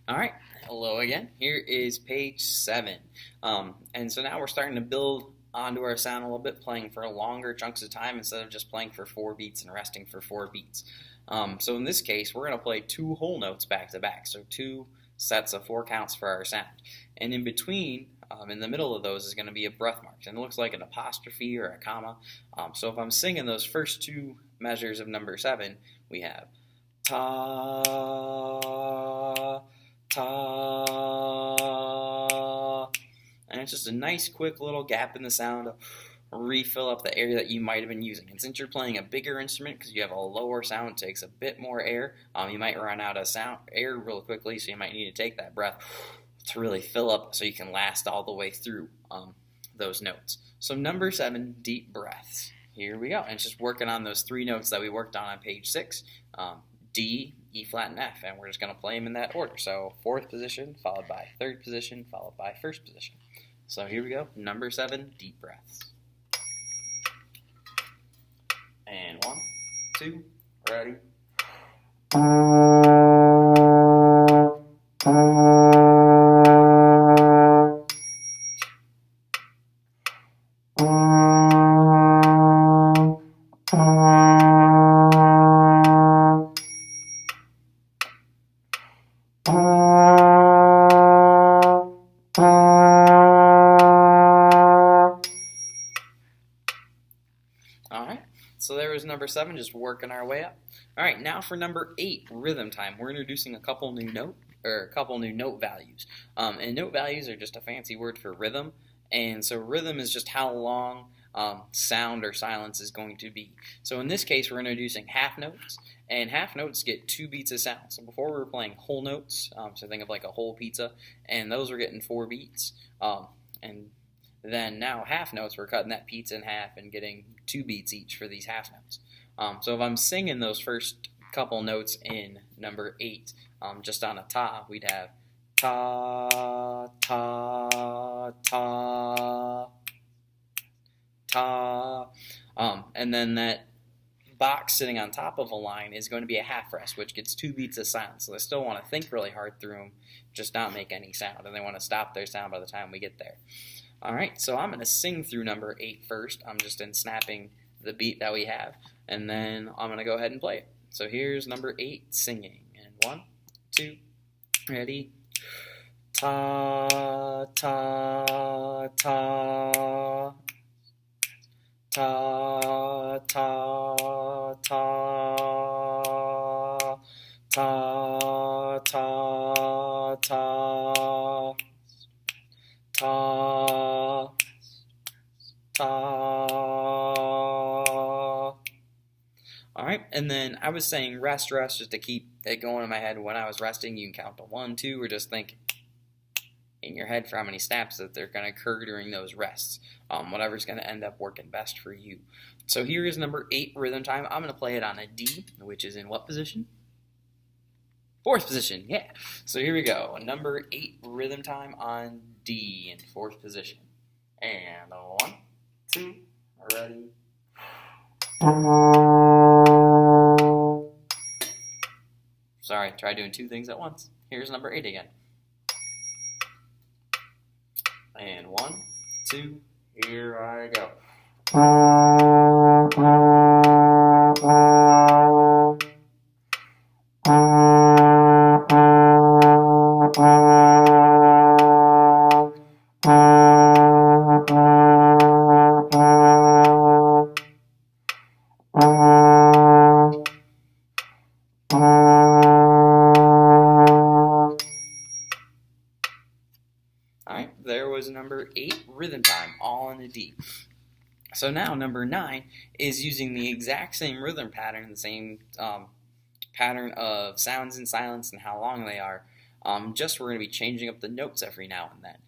All right, hello again. Here is page 7. And so now we're starting to build onto our sound a little bit, playing for longer chunks of time instead of just playing for 4 beats and resting for 4 beats. So in this case, we're going to play 2 whole notes back to back, so 2 sets of 4 counts for our sound. And in between, in the middle of those is going to be a breath mark, and it looks like an apostrophe or a comma. So if I'm singing those first 2 measures of number 7, we have ta, ta, and it's just a nice quick little gap in the sound to refill up the air that you might have been using. And since you're playing a bigger instrument, because you have a lower sound, it takes a bit more air, you might run out of air real quickly, so you might need to take that breath to really fill up so you can last all the way through those notes. So number 7, deep breaths. Here we go. And it's just working on those 3 notes that we worked on page 6. D, E flat, and F, and we're just going to play them in that order. So 4th position, followed by 3rd position, followed by 1st position. So here we go, number 7, deep breaths. And 1, 2, ready. Alright, so there was number 7, just working our way up. Alright, now for number 8, rhythm time. We're introducing a couple new note values. And note values are just a fancy word for rhythm. And so rhythm is just how long sound or silence is going to be. So in this case, we're introducing half notes, and half notes get 2 beats of sound. So before we were playing whole notes, so think of like a whole pizza, and those were getting 4 beats. And then now half notes, we're cutting that pizza in half and getting 2 beats each for these half notes. So if I'm singing those first couple notes in number 8, just on a ta, we'd have ta, ta, ta, ta. And then that box sitting on top of a line is going to be a half rest, which gets 2 beats of silence. So they still want to think really hard through them, just not make any sound, and they want to stop their sound by the time we get there. Alright, so I'm going to sing through number 8 first. I'm just snapping the beat that we have, and then I'm going to go ahead and play it. So here's number 8 singing. And 1, 2, ready. Ta, ta, ta. Ta, ta, ta. Ta, ta, ta. Ta, ta. Alright, and then I was saying rest, rest, just to keep it going in my head. When I was resting, you can count to 1, 2, or just think in your head for how many snaps that they're going to occur during those rests. Whatever's going to end up working best for you. So here is number 8, rhythm time. I'm going to play it on a D, which is in what position? 4th position, yeah. So here we go. Number 8, rhythm time on D in 4th position. And 1, 2, ready. Sorry, try doing 2 things at once. Here's number 8 again. And 1, 2, here I go. Alright, there was number 8, rhythm time, all in a D. So now number 9 is using the exact same rhythm pattern, the same pattern of sounds and silence and how long they are. Just we're going to be changing up the notes every now and then.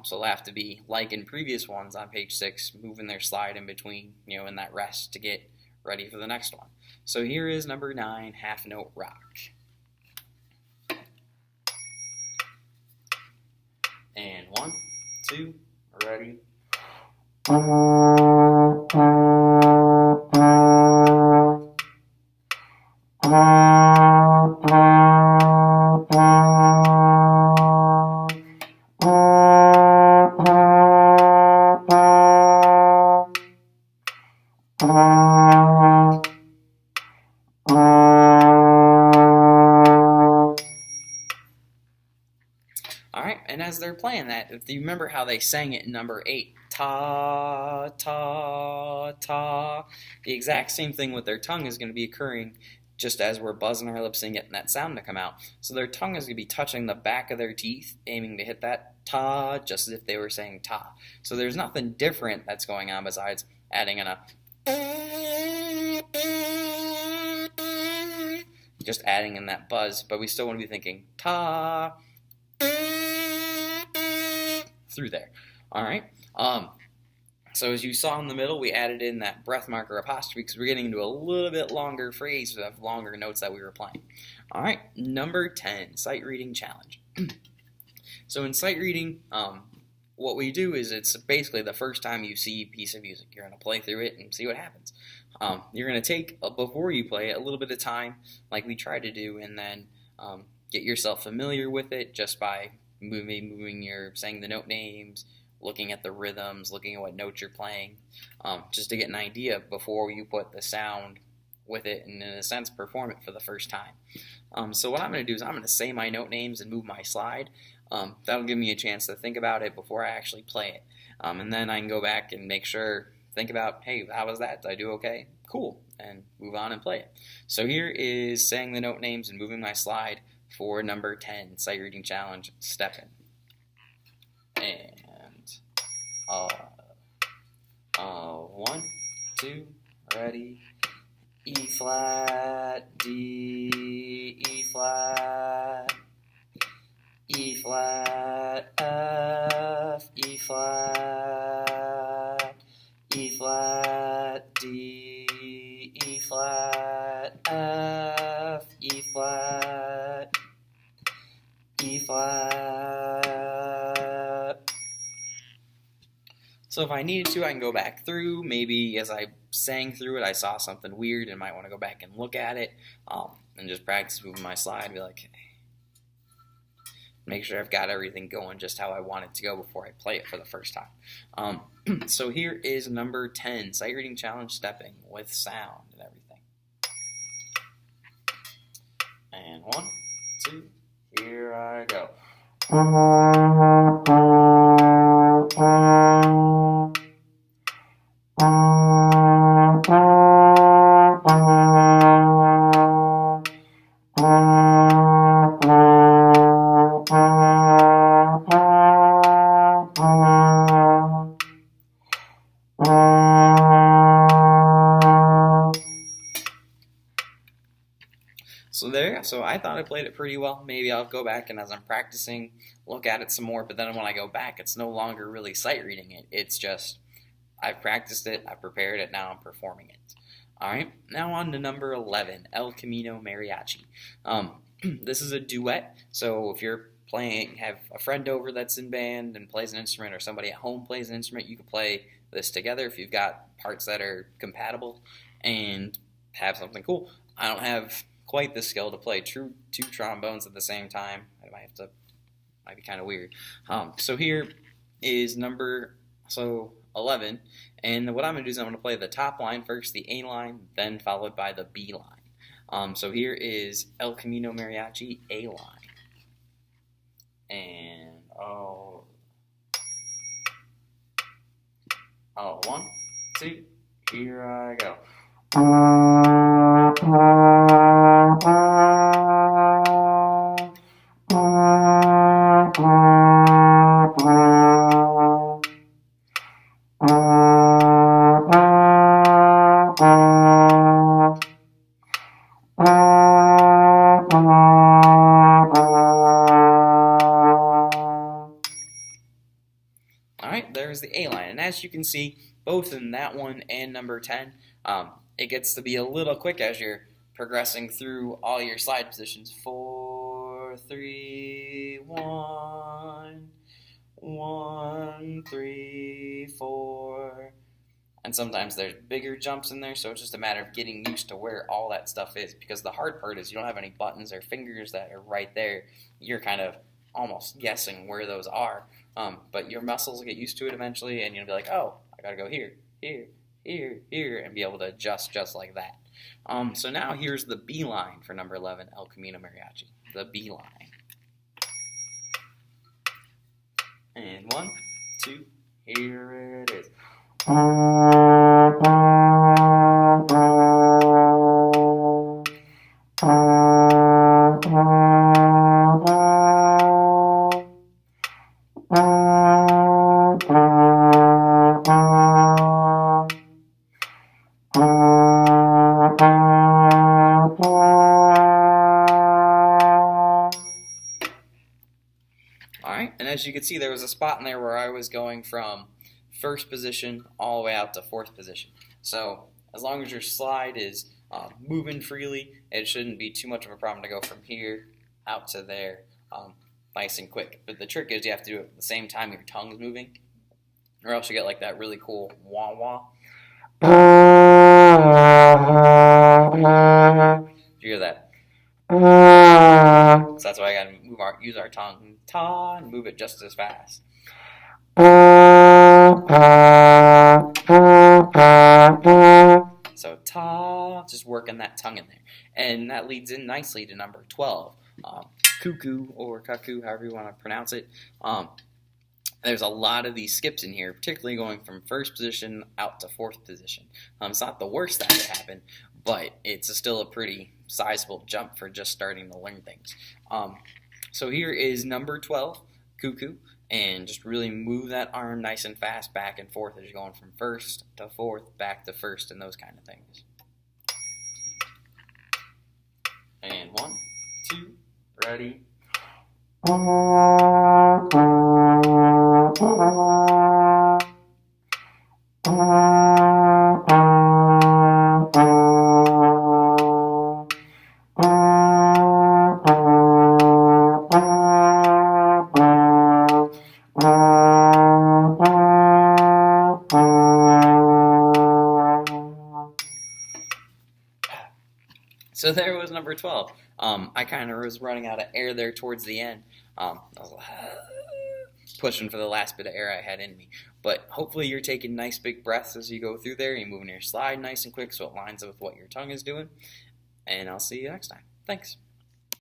So they'll have to be, like in previous ones on page 6, moving their slide in between, in that rest to get ready for the next one. So here is number 9, half note rock. And 1, 2, ready. Alright, and as they're playing that, if you remember how they sang it in number 8, ta, ta, ta, the exact same thing with their tongue is going to be occurring just as we're buzzing our lips and getting that sound to come out. So their tongue is going to be touching the back of their teeth, aiming to hit that ta, just as if they were saying ta. So there's nothing different that's going on besides adding in a just adding in that buzz, but we still want to be thinking ta through there. Alright? So as you saw in the middle, we added in that breath marker apostrophe because we're getting into a little bit longer phrase with longer notes that we were playing. Alright, number 10, sight reading challenge. So in sight reading, what we do is it's basically the first time you see a piece of music. You're going to play through it and see what happens. You're going to take, before you play it, a little bit of time, like we try to do, and then get yourself familiar with it just by saying the note names, looking at the rhythms, looking at what notes you're playing, just to get an idea before you put the sound with it and, in a sense, perform it for the first time. So what I'm going to do is I'm going to say my note names and move my slide. That'll give me a chance to think about it before I actually play it. And then I can go back and think about, hey, how was that? Did I do okay? Cool. And move on and play it. So here is saying the note names and moving my slide for number 10, sight reading challenge, step in. And 1, 2, ready. E flat, D, E flat, E flat, F, E flat, E flat, D, E flat, F, E flat, E flat. So if I needed to, I can go back through. Maybe as I sang through it, I saw something weird and might want to go back and look at it and just practice moving my slide and be like, hey, make sure I've got everything going just how I want it to go before I play it for the first time. So here is number 10, sight reading challenge, stepping with sound and everything. And 1, 2, here I go. So I thought I played it pretty well. Maybe I'll go back and as I'm practicing, look at it some more. But then when I go back, it's no longer really sight reading it. It's just I've practiced it, I've prepared it, now I'm performing it. All right, now on to number 11, El Camino Mariachi. This is a duet. So if you're have a friend over that's in band and plays an instrument, or somebody at home plays an instrument, you can play this together if you've got parts that are compatible and have something cool. I don't have quite the skill to play two trombones at the same time. Might be kind of weird. So here is number 11, and what I'm going to do is I'm going to play the top line first, the A line, then followed by the B line. So here is El Camino Mariachi, A line. And 1, 2, here I go. Alright, there's the A line, and as you can see, both in that one and number 10, it gets to be a little quick as you're progressing through all your slide positions. 4, 3, 1, 1, 3, 4. And sometimes there's bigger jumps in there, so it's just a matter of getting used to where all that stuff is. Because the hard part is you don't have any buttons or fingers that are right there. You're kind of almost guessing where those are. But your muscles will get used to it eventually, and you'll be like, oh, I gotta go here, here, here, here, and be able to adjust just like that. So now here's the B line for number 11, El Camino Mariachi. The B line. And 1, 2, here it is. Alright, and as you can see, there was a spot in there where I was going from first position all the way out to fourth position. So as long as your slide is moving freely, it shouldn't be too much of a problem to go from here out to there nice and quick. But the trick is you have to do it at the same time your tongue's moving, or else you get like that really cool wah-wah. You hear that? So that's why I gotta use our tongue, ta, and move it just as fast. So ta, just working that tongue in there, and that leads in nicely to number 12, cuckoo or cuckoo, however you want to pronounce it. There's a lot of these skips in here, particularly going from first position out to fourth position. It's not the worst that could happen, but it's still a pretty sizable jump for just starting to learn things. So here is number 12, cuckoo, and just really move that arm nice and fast back and forth as you're going from first to fourth, back to first, and those kind of things. And 1, 2, ready. So there was number 12. I kind of was running out of air there towards the end. I was pushing for the last bit of air I had in me. But hopefully you're taking nice big breaths as you go through there. You're moving your slide nice and quick so it lines up with what your tongue is doing. And I'll see you next time. Thanks.